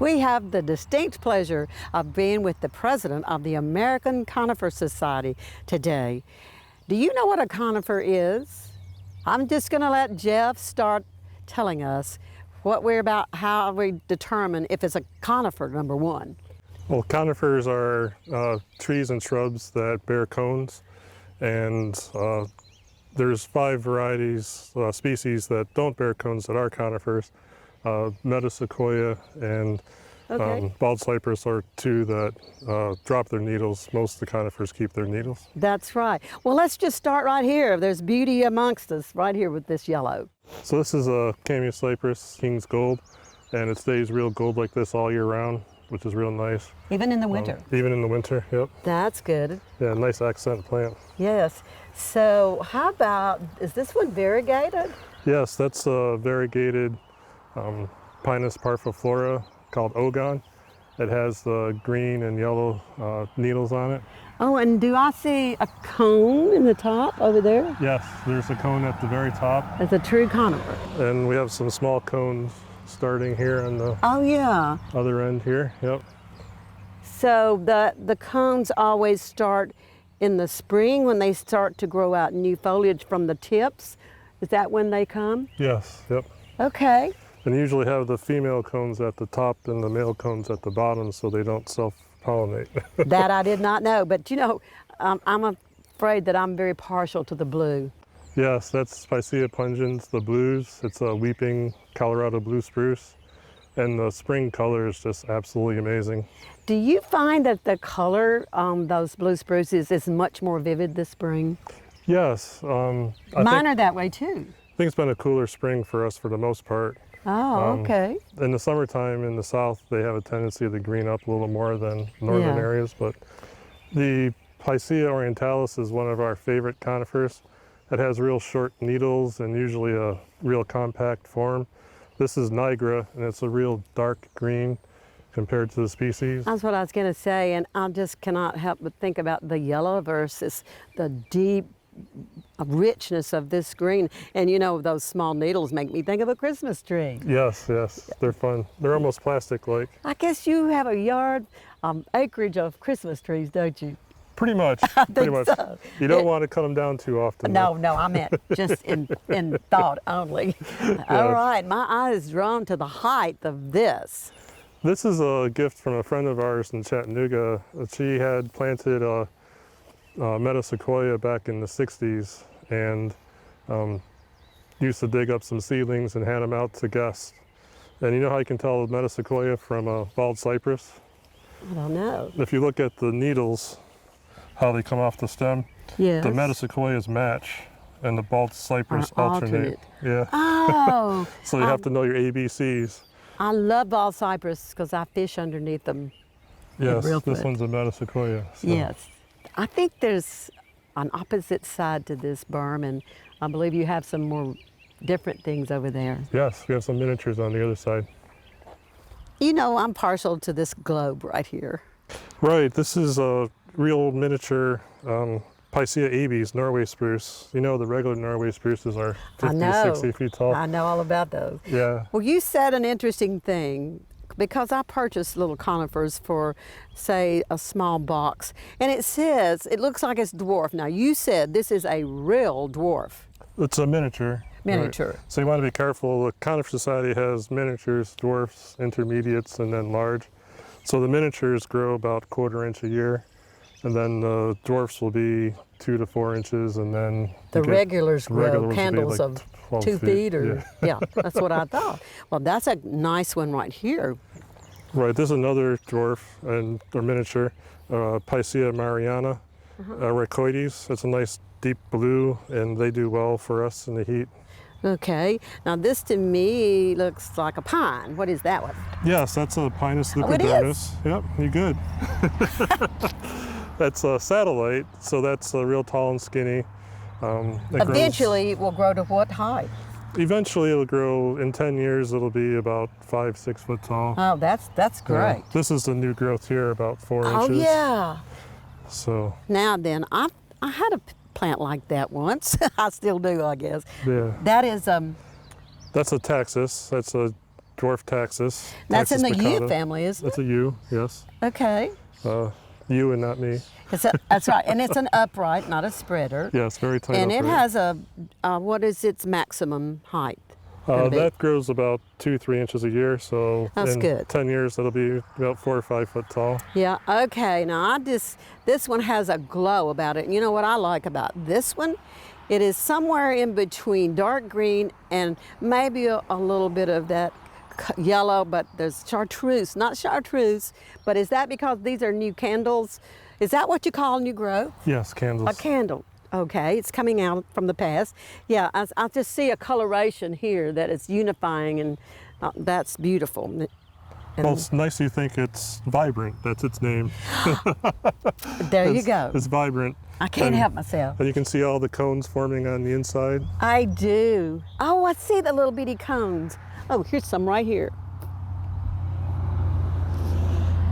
We have the distinct pleasure of being with the president of the American Conifer Society today. Do you know what a conifer is? I'm just going to let Jeff start telling us what we're about, how we determine if it's a conifer, number one. Well, conifers are trees and shrubs that bear cones, and there's 5 varieties, species that don't bear cones that are conifers. Metasequoia and bald cypress are 2 that drop their needles. Most of the conifers keep their needles. That's right. Well, let's just start right here. There's beauty amongst us right here with this yellow. So this is a cameo cypress, King's Gold, and it stays real gold like this all year round, which is real nice. Even in the winter? Even in the winter, yep. That's good. Yeah, nice accent plant. Yes. So how about, is this one variegated? Yes, that's a variegated Pinus parviflora called Ogon. It has the green and yellow needles on it. Oh, and do I see a cone in the top over there? Yes, there's a cone at the very top. It's a true conifer. And we have some small cones starting here on the other end here. Yep. So the cones always start in the spring when they start to grow out new foliage from the tips. Is that when they come? Yes, yep. Okay. And usually have the female cones at the top and the male cones at the bottom so they don't self-pollinate. That I did not know, but you know, I'm afraid that I'm very partial to the blue. Yes, that's Picea pungens, the blues. It's a weeping Colorado blue spruce. And the spring color is just absolutely amazing. Do you find that the color on those blue spruces is much more vivid this spring? Yes. Mine are that way too. I think it's been a cooler spring for us for the most part. Oh, okay. In the summertime in the south, they have a tendency to green up a little more than northern areas, but the Picea orientalis is one of our favorite conifers. It has real short needles and usually a real compact form. This is nigra, and it's a real dark green compared to the species. That's what I was going to say, and I just cannot help but think about the yellow versus the deep richness of this green. And you know, those small needles make me think of a Christmas tree. Yes, yes, they're fun. They're almost plastic-like. I guess you have a yard acreage of Christmas trees, don't you? Pretty much, pretty much. So. You don't want to cut them down too often. No, I meant just in thought only. Yes. All right, my eye is drawn to the height of this. This is a gift from a friend of ours in Chattanooga. She had planted a Metasequoia back in the 60s and used to dig up some seedlings and hand them out to guests. And you know how you can tell a Metasequoia from a bald cypress? I don't know. If you look at the needles, how they come off the stem, yes. The Metasequoias match and the bald cypress alternate. Yeah. Oh. So you have to know your ABCs. I love bald cypress because I fish underneath them. Yes, this one's a Metasequoia. So. Yes. I think there's an opposite side to this berm, and I believe you have some more different things over there. Yes, we have some miniatures on the other side. You know, I'm partial to this globe right here. Right, this is a real miniature Picea abies, Norway spruce. You know, the regular Norway spruces are 50, 60 feet tall. I know all about those. Yeah. Well, you said an interesting thing, because I purchased little conifers for, say, a small box, and it says, it looks like it's dwarf. Now, you said this is a real dwarf. It's a miniature. Miniature. Right. So you want to be careful. The Conifer Society has miniatures, dwarfs, intermediates, and then large. So the miniatures grow about 1/4 inch a year, and then the dwarfs will be 2 to 4 inches, and then the regulars grow candles like of 2 feet, or yeah, that's what I thought. Well, that's a nice one right here. Right, this is another dwarf and or miniature, Picea mariana, rhacoides. It's a nice deep blue, and they do well for us in the heat. Okay, now this to me looks like a pine. What is that one? Yes, that's a Pinus leucodermis. Yep, you're good. That's a satellite, so that's real tall and skinny. Eventually, it will grow to what height? Eventually, it'll grow. In 10 years, it'll be about 5, 6 foot tall. Oh, that's great. Yeah. This is the new growth here, about 4 inches. Oh yeah. So. Now then, I had a plant like that once. I still do, I guess. Yeah. That is That's a taxus. That's a dwarf taxus. That's in Taxus the yew baccata. family, isn't That's a yew, yes. it? Okay. You and not me. That's right, and it's an upright, not a spreader. Yes, very tight And it upright. has a, what is its maximum height? gonna be? That grows about 2-3 inches a year, so That's in good. 10 years it'll be about 4 or 5 foot tall. Yeah, okay, now this one has a glow about it. And you know what I like about this one? It is somewhere in between dark green and maybe a little bit of that yellow, but there's chartreuse, not chartreuse, but is that because these are new candles? Is that what you call new growth? Yes, candles. A candle. Okay, it's coming out from the past. Yeah, I just see a coloration here that is unifying, and that's beautiful. And Well, it's nice you think it's vibrant. That's its name. there you go. It's vibrant. I can't help myself. And you can see all the cones forming on the inside. I do. Oh, I see the little bitty cones. Oh, here's some right here.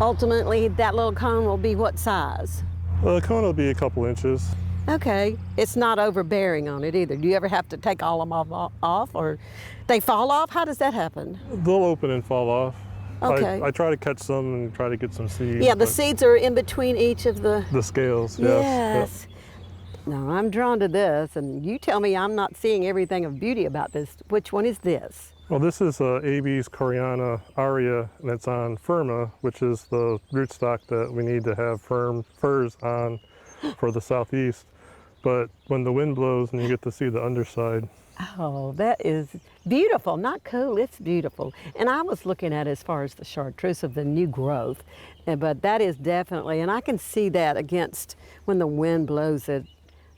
Ultimately, that little cone will be what size? Well, the cone will be a couple inches. Okay, it's not overbearing on it either. Do you ever have to take all of them off, or they fall off? How does that happen? They'll open and fall off. Okay. I try to catch some and try to get some seeds. Yeah, the but seeds are in between each of the... The scales, yes. Yes. No, I'm drawn to this, and you tell me I'm not seeing everything of beauty about this. Which one is this? Well, this is Abies coreana aria, and it's on firma, which is the rootstock that we need to have firm firs on for the southeast. But when the wind blows and you get to see the underside. Oh, that is beautiful. Not cool, it's beautiful. And I was looking at as far as the chartreuse of the new growth, but that is definitely, and I can see that against when the wind blows it.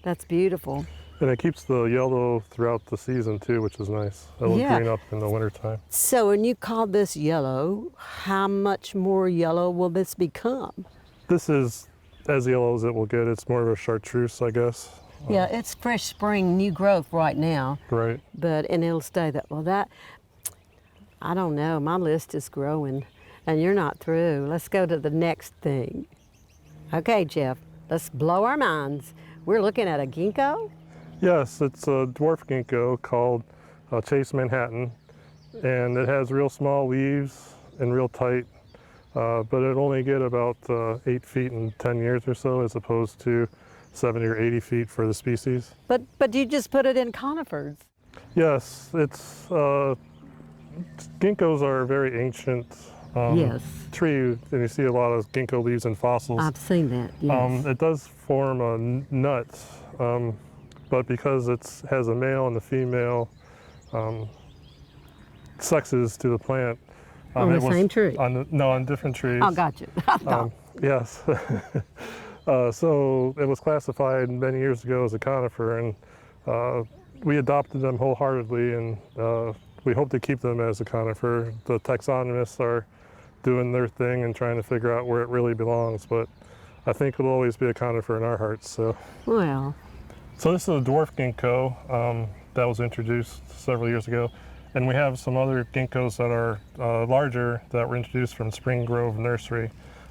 That's beautiful. And it keeps the yellow throughout the season too, which is nice. It'll Yeah. green up in the wintertime. So when you call this yellow, how much more yellow will this become? This is as yellow as it will get. It's more of a chartreuse, I guess. Yeah, it's fresh spring new growth right now. Right. And it'll stay that. Well, that, I don't know, my list is growing and you're not through. Let's go to the next thing. Okay, Jeff, let's blow our minds. We're looking at a ginkgo? Yes, it's a dwarf ginkgo called Chase Manhattan, and it has real small leaves and real tight, but it'll only get about 8 feet in 10 years or so, as opposed to 70 or 80 feet for the species. But you just put it in conifers. Yes, it's ginkgos are a very ancient Yes. tree, and you see a lot of ginkgo leaves in fossils. I've seen that, yes. It does form a nut, but because it has a male and a female sexes to the plant. On the same tree? On different trees. Oh, gotcha. I thought. Yes. So it was classified many years ago as a conifer, and we adopted them wholeheartedly, and we hope to keep them as a conifer. The taxonomists are doing their thing and trying to figure out where it really belongs, but I think it'll always be a conifer in our hearts. So this is a dwarf ginkgo that was introduced several years ago, and we have some other ginkgos that are larger that were introduced from Spring Grove Nursery,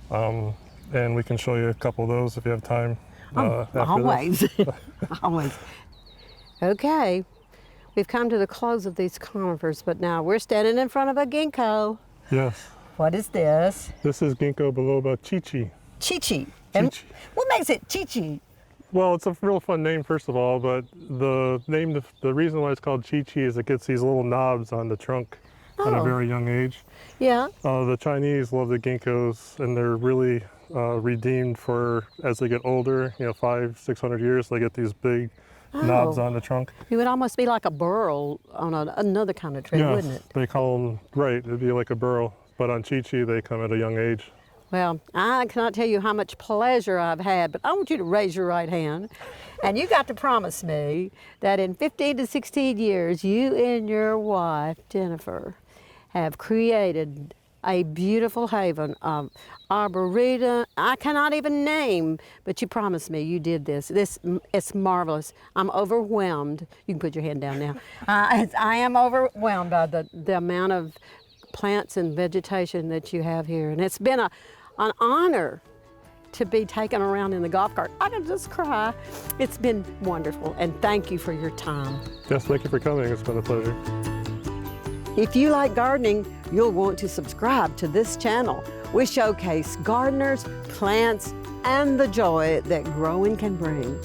and we can show you a couple of those if you have time. After Always. this. Always. Okay, we've come to the close of these conifers, but now we're standing in front of a ginkgo. Yes. What is this? This is Ginkgo biloba chichi. Chichi. And Chichi. what makes it chichi? Well, it's a real fun name, first of all, but the reason why it's called chichi is it gets these little knobs on the trunk at a very young age. Yeah. The Chinese love the ginkgos, and they're really redeemed for, as they get older, 500-600 years, they get these big knobs on the trunk. It would almost be like a burl on another kind of tree, Yes, wouldn't it? they call them, right, it'd be like a burl, but on chichi they come at a young age. Well, I cannot tell you how much pleasure I've had, but I want you to raise your right hand. And you got to promise me that in 15 to 16 years, you and your wife, Jennifer, have created a beautiful haven of arboretum. I cannot even name, but you promised me you did this. It's marvelous. I'm overwhelmed. You can put your hand down now. I am overwhelmed by the amount of plants and vegetation that you have here. And it's been an honor to be taken around in the golf cart. I can just cry. It's been wonderful, and thank you for your time. Yes, thank you for coming. It's been a pleasure. If you like gardening, you'll want to subscribe to this channel. We showcase gardeners, plants, and the joy that growing can bring.